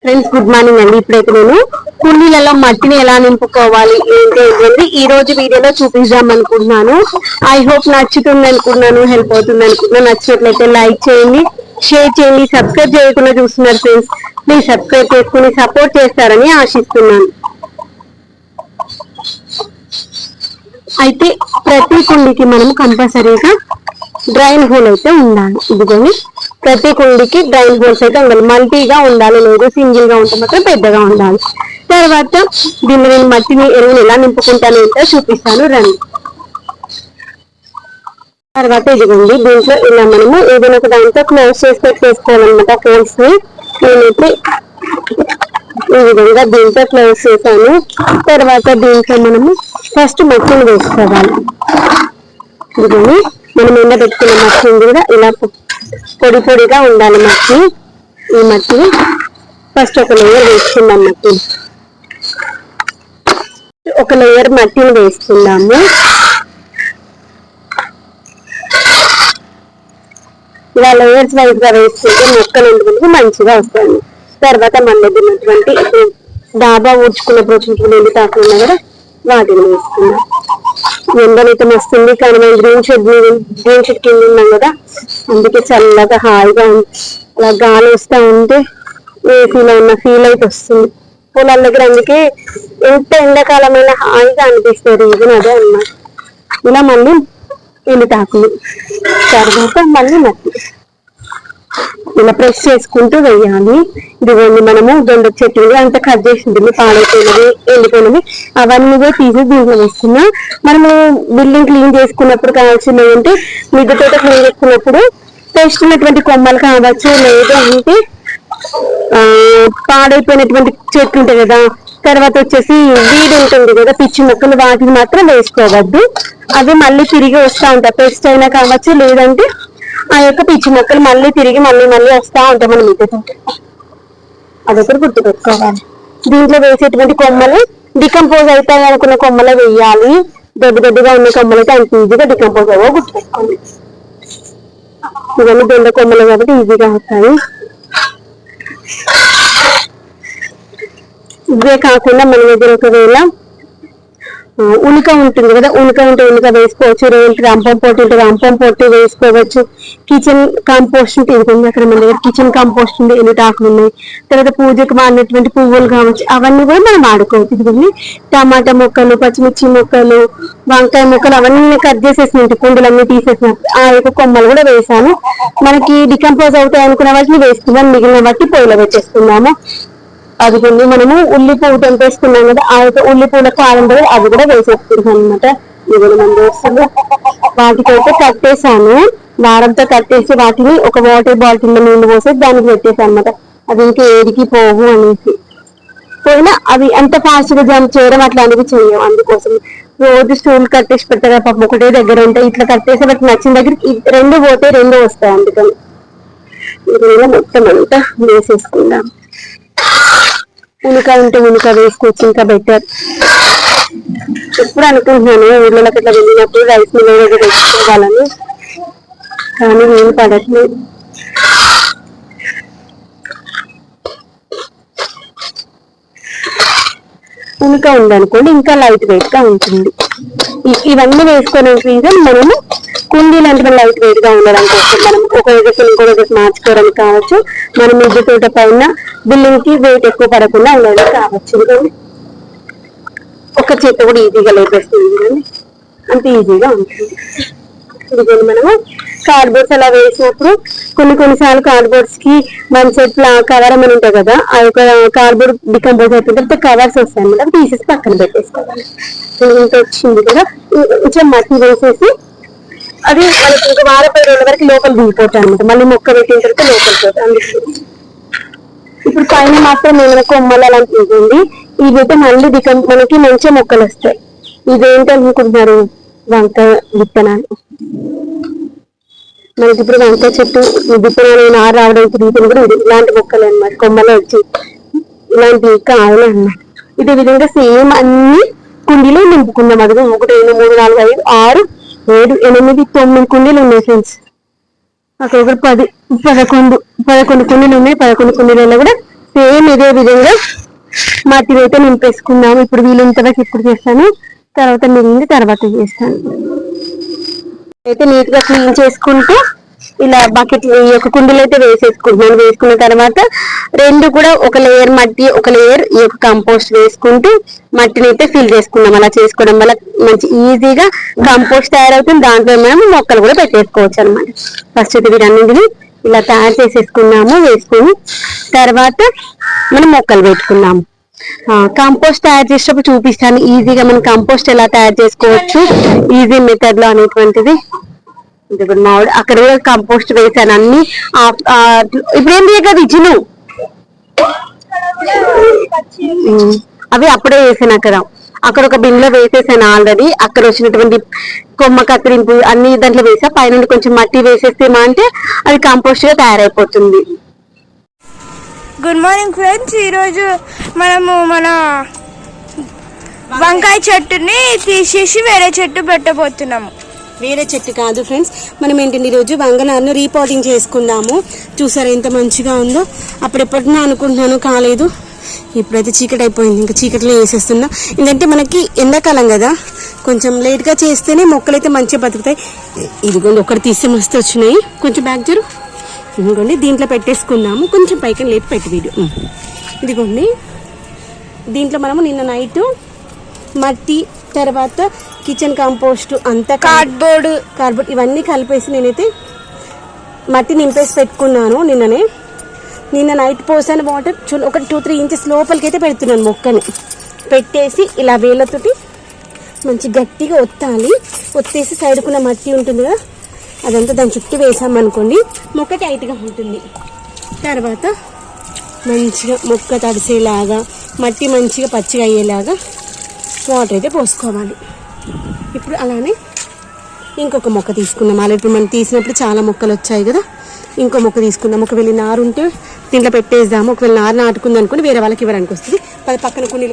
Friends good morning అండి. ఇప్పుడైతే నేను కుండీలలో మట్టిని ఎలా నింపుకోవాలి ఏంటి ఈ రోజు వీడియోలో చూపిద్దాం అనుకుంటున్నాను. ఐ హోప్ నచ్చుతుంది అనుకుంటున్నాను, హెల్ప్ అవుతుంది అనుకుంటున్నాను. నచ్చినట్లయితే లైక్ చేయండి, షేర్ చేయండి. సబ్స్క్రైబ్ చేయకుండా చూస్తున్నారు ఫ్రెండ్స్, ప్లీజ్ సబ్స్క్రైబ్ చేసుకుని సపోర్ట్ చేస్తారని ఆశిస్తున్నాను. అయితే ప్రతి కుండీకి మనము కంపల్సరీగా డ్రైన్ హోల్ అయితే ఉండాలి. ఇదిగోని ప్రతి కుండీకి డ్రైన్ హోల్స్ అయితే ఉండాలి. మల్టీగా ఉండాలి, లేదు సింగిల్ గా ఉంటే మాత్రం పెద్దగా ఉండాలి. తర్వాత దీన్ని నేను మట్టిని ఎరువులు ఎలా నింపుకుంటాను అంటే చూపిస్తాను రండి. తర్వాత ఇదిగోండి, దీంట్లో ఇలా మనము ఏదైనా ఒక దాంతో క్లోజ్ చేసి పెట్టేసుకోవాలన్నమాట హోల్స్ ని. నేనైతే ఈ విధంగా దీంతో క్లోజ్ చేశాను. తర్వాత దీంట్లో మనము ఫస్ట్ మట్టిని వేసుకోవాలి. ఇదిగోని మనం ఎండబెట్టుకున్న మట్టిని కూడా ఇలా పొడి పొడిగా ఉండాలి మట్టి. ఈ మట్టి ఫస్ట్ ఒక లేయర్ వేసుకుందాం. ఒక లేయర్ మట్టిని వేసుకుందాము. ఇలా లేయర్స్ వైజ్ గా వేసుకుంటే మొక్కలు ఎందుకు మంచిగా వస్తాయి. తర్వాత మన దగ్గర ఉన్నటువంటి డాబా ఊడ్చుకున్నప్పుడు చుట్టూ ఎండి తాకుండా కూడా వాటిని వేసుకున్నాం. ఎండనైతే వస్తుంది కానీ మేము గ్రీన్ షెడ్ కింద ఉన్నాం కదా, అందుకే చల్లగా హాయిగా అలా గాలి వస్తూ ఉంటే ఏసీలో ఉన్న ఫీల్ అయితే వస్తుంది పొలాల దగ్గర. అందుకే ఎంత ఎండాకాలమైన హాయిగా అనిపిస్తుంది. రీజన్ అదే అన్నమాట. ఇలా మళ్ళీ ఎండి తాకులు, తర్వాత మళ్ళీ మట్టి ఇలా ప్రెస్ చేసుకుంటూ వేయాలి. ఇదిగోండి మనము దొండ చెట్లు అంతా కట్ చేసింది, పాడైపోయినవి ఎండిపోయినవి అవన్నీ కూడా తీసి దీంట్లో వేస్తున్నా. మనము బిల్డింగ్ క్లీన్ చేసుకున్నప్పుడు కావచ్చు, లేదంటే మిద్దె తోట క్లీన్ చేసుకున్నప్పుడు టేస్ట్ ఉన్నటువంటి కొమ్మలు కావచ్చు, లేదు అంటే పాడైపోయినటువంటి చెట్లు ఉంటాయి కదా, తర్వాత వచ్చేసి వీడు ఉంటుంది కదా పిచ్చి మొక్కలు, వాటిని మాత్రం వేసుకోవద్దు. అవి మళ్ళీ తిరిగి వస్తూ ఉంటాయి. పెస్ట్ అయినా కావచ్చు, లేదంటే ఆ యొక్క పిచ్చి మొక్కలు మళ్ళీ తిరిగి మళ్ళీ వస్తూ ఉంటాయి మన మిద్దె తోట. అదొకటి గుర్తుపెట్టుకోవాలి. దీంట్లో వేసేటువంటి కొమ్మలు డికంపోజ్ అవుతాయి అనుకున్న కొమ్మలు వేయాలి. దొడ్డుగా ఉన్న కొమ్మలు అయితే అంత ఈజీగా డికంపోజ్ అవ్వవు, గుర్తుపెట్టుకోండి. ఇవన్నీ దొండ కొమ్మలు కాబట్టి ఈజీగా అవుతాయి. ఇవే కాకుండా మన దగ్గర ఒకవేళ ఉలిక ఉంటుంది కదా, ఉలిక ఉంటే ఉలిక వేసుకోవచ్చు. రేంటి రంపం పొట్టు ఉంటే రంపం పొట్టు వేసుకోవచ్చు. కిచెన్ కాంపోస్ట్ ఉంటే ఇది అక్కడ మన దగ్గర కిచెన్ కాంపోస్ట్ ఉంది, ఎన్ని టాకులు ఉన్నాయి. తర్వాత పూజకు వాడినటువంటి పువ్వులు కావచ్చు, అవన్నీ కూడా మనం వాడుకోవచ్చు. ఇదిగోండి టమాటా మొక్కలు, పచ్చిమిర్చి మొక్కలు, వంకాయ మొక్కలు అవన్నీ కట్ చేసేసినట్టు కుండలన్నీ తీసేసినట్టు ఆ యొక్క కొమ్మలు కూడా వేసాను. మనకి డికంపోజ్ అవుతాయి అనుకున్న వాటిని వేసుకున్నాం, మిగిలిన బట్టి పొయ్యిలో పెట్టేసుకున్నాము. అది కొన్ని మనము ఉల్లి పువ్వు తెంపేసుకున్నాం కదా, ఆ యొక్క ఉల్లి పూల కారం కూడా అది కూడా వేసేసుకుంటాం అనమాట. ఇవి మనం వేస్తాము. వాటికైతే కట్టేసాను, దారంతో కట్టేసి వాటిని ఒక వాటర్ బాటిల్లో నీళ్లు పోసేసి దానికి పెట్టేసాను అనమాట. అది ఇంకా ఏడికి పోవు అనేసి. పోయినా అవి అంత ఫాస్ట్ గా జంప్ చేయడం అట్లాంటివి చెయ్యం. అందుకోసం రోజు స్టూల్ కట్టేసి పెట్టగా పాపం ఒకటే దగ్గర ఉంటాయి. ఇట్లా కట్టేసి వాటికి నచ్చిన దగ్గరికి రెండు పోతే రెండు వస్తాయి. అందుకని ఇది మొత్తం అంతా వేసేసుకుందాం. ఉనక ఉంటే ఉనక వేసుకోవచ్చు, ఇంకా బెటర్. ఎప్పుడు అనుకుంటున్నాను ఊళ్ళలోకి ఇట్లా వెళ్ళినప్పుడు రైస్ మిల్ దగ్గర తెచ్చుకోవాలని, కానీ నేను పడట్లేదు. ఉనక ఉందనుకోండి ఇంకా లైట్ వెయిట్ గా ఉంటుంది. ఇవన్నీ వేసుకునే రీజన్ మనము కుండీలు అంటే లైట్ వెయిట్ గా ఉండడం కోసం, మనం ఒక దగ్గర ఇంకో దగ్గర మార్చుకోవడం కావచ్చు, మన మిద్దె తోట పైన బిల్డింగ్ కి వెయిట్ ఎక్కువ పడకుండా ఉండడం కావచ్చు. ఒక చెట్టు కూడా ఈజీగా లేపేస్తుంది, అంత ఈజీగా ఉంటుంది. ఇదిగోండి మనము కార్డ్బోర్డ్స్ అలా వేసినప్పుడు కొన్నిసార్లు కార్డ్బోర్డ్స్ కి వన్ సెట్ కవర్ అని ఉంటాయి కదా, ఆ యొక్క కార్డ్బోర్డ్ డికంపోజ్ అయిపోతే కవర్స్ వస్తాయి అన్నమాట. తీసేసి పక్కన పెట్టేసుకోవాలి. ఇంత వచ్చింది కదా, కొంచెం మట్టి వేసేసి అది మనకి ఇంకా వారపై రోజుల వరకు లోపల దిగిపోతాయి అనమాట. మళ్ళీ మొక్క పెట్టిన తర్వాత లోపలికి పోతాయి. అందుకే ఇప్పుడు పైన మాత్రం ఏమైనా కొమ్మలు అలాంటివి ఉంటుంది. ఇవైతే మళ్ళీ మనకి మంచి మొక్కలు వస్తాయి. ఇదేంటి అనుకుంటున్నారు? వంకాయ విత్తనాలు. మనకి ఇప్పుడు వంకాయ చెట్టు విత్తనాలు నారు రావడానికి రీతిని కూడా ఇది ఇలాంటి మొక్కలు అన్నమాట. కొమ్మలు వచ్చి ఇలాంటి కాయలు అన్నమాట. ఇదే విధంగా సేమ్ అన్ని కుండీలు నింపుకుందాం. అది 1 2 3 4 5 6 7 8 9 కుండీలు ఉన్నాయి ఫ్రెండ్స్. అక్కడ 10 11 కుండీలు ఉన్నాయి. 11 కుండీలలో కూడా సేమ్ ఇదే విధంగా మట్టిని అయితే నింపేసుకున్నాము. ఇప్పుడు వీలుంత వరకు ఇప్పుడు చేస్తాను, తర్వాత మిగిలింది తర్వాత చేస్తాను. అయితే నీట్ గా క్లీన్ చేసుకుంటూ ఇలా బకెట్ ఈ యొక్క కుండీలు అయితే వేసేసుకుంటున్నాను. వేసుకున్న తర్వాత రెండు కూడా ఒక లేయర్ మట్టి ఒక లేయర్ ఈ యొక్క కంపోస్ట్ వేసుకుంటూ మట్టిని అయితే ఫిల్ చేసుకున్నాం. అలా చేసుకోవడం వల్ల మంచి ఈజీగా కంపోస్ట్ తయారవుతుంది. దాంట్లో మనం మొక్కలు కూడా పెట్టేసుకోవచ్చు అనమాట. ఫస్ట్ అయితే వీటన్నింటిని ఇలా తయారు చేసేసుకున్నాము. వేసుకుని తర్వాత మనం మొక్కలు పెట్టుకున్నాము. కంపోస్ట్ తయారు చేసేటప్పుడు చూపిస్తాను ఈజీగా మనం కంపోస్ట్ ఎలా తయారు చేసుకోవచ్చు ఈజీ మెథడ్ లో అనేటువంటిది. ఇప్పుడు మామిడి అక్కడ కూడా కంపోస్ట్ వేసాను అన్ని. ఇప్పుడు ఏం చేయగలదు ఇచ్చిను అవి అప్పుడే వేసాను. అక్కడ ఒక బిన్లో వేసేసాను ఆల్రెడీ. అక్కడ వచ్చినటువంటి కొమ్మ కత్తిరింపు అన్ని దాంట్లో వేసా. పైన కొంచెం మట్టి వేసేస్తేమా అంటే అది కంపోస్ట్ గా తయారైపోతుంది. Good morning friends. ఈరోజు మనము మన వంకాయ చెట్టుని తీసేసి వేరే చెట్టు పెట్టబోతున్నాము. వేరే చెట్టు కాదు ఫ్రెండ్స్, మనం ఏంటంటే ఈరోజు వంగనారును రీపాటింగ్ చేసుకుందాము. చూసారా ఎంత మంచిగా ఉందో. అప్పుడెప్పటినా అనుకుంటున్నాను కాలేదు. ఇప్పుడైతే చీకటి అయిపోయింది, ఇంకా చీకటిలో వేసేస్తున్నా. ఎందుకంటే మనకి ఎండాకాలం కదా, కొంచెం లేట్గా చేస్తేనే మొక్కలు అయితే మంచిగా బతుకుతాయి. ఇదిగోండి ఒకటి తీస్తే మస్తు వచ్చినాయి. కొంచెం బ్యాక్ జరు. ఇదిగోండి దీంట్లో పెట్టేసుకుందాము. కొంచెం పైకి లేపి పెట్టి వీడియో. ఇదిగోండి దీంట్లో మనము నిన్న నైట్ మట్టి తర్వాత కిచెన్ కంపోస్ట్ అంతా కార్డ్బోర్డ్ ఇవన్నీ కలిపేసి నేనైతే మట్టి నింపేసి పెట్టుకున్నాను. నిన్న నైట్ పోసాను వాటర్. ఒక 2-3 ఇంచెస్ లోపలికి అయితే పెడుతున్నాను మొక్కని. పెట్టేసి ఇలా వేళ్ళతోటి మంచి గట్టిగా ఒత్తాలి. ఒత్తేసి సైడ్కున్న మట్టి ఉంటుంది కదా అదంతా దాని చుట్టూ వేసామనుకోండి మొక్క టైట్గా ఉంటుంది. తర్వాత మంచిగా మొక్క తడిసేలాగా మట్టి మంచిగా పచ్చిగా అయ్యేలాగా వాటర్ అయితే పోసుకోవాలి. ఇప్పుడు అలానే ఇంకొక మొక్క తీసుకున్నాం. అలా ఇప్పుడు మనం తీసినప్పుడు చాలా మొక్కలు వచ్చాయి కదా, ఇంకో మొక్క తీసుకుందాం. ఒకవేళ నారు ఉంటే దీంట్లో పెట్టేద్దాము. ఒకవేళ నారు నాటుకుంది అనుకోండి వేరే వాళ్ళకి ఇవ్వడానికి వస్తుంది. పక్కన కొన్ని